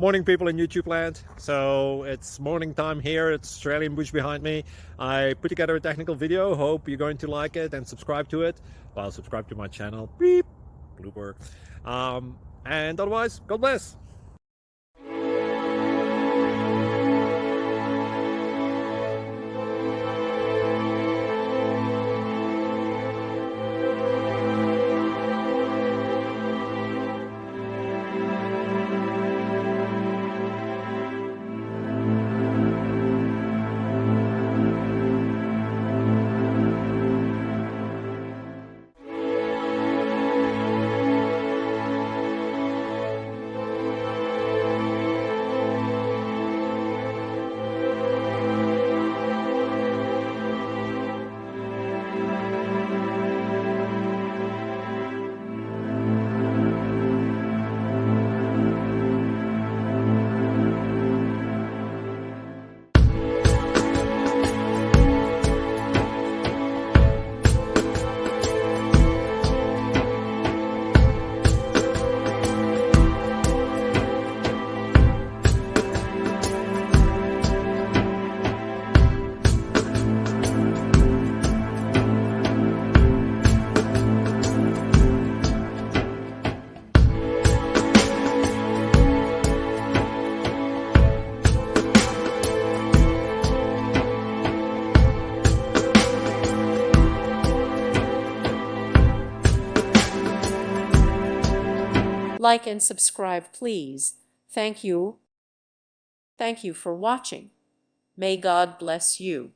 Morning, people in YouTube land. So it's morning time here. It's Australian bush behind me. I put together a technical video. Hope you're going to like it and subscribe to it. Well, subscribe to my channel. Beep, blooper. And otherwise, God bless. Like and subscribe, please. Thank you. Thank you for watching. May God bless you.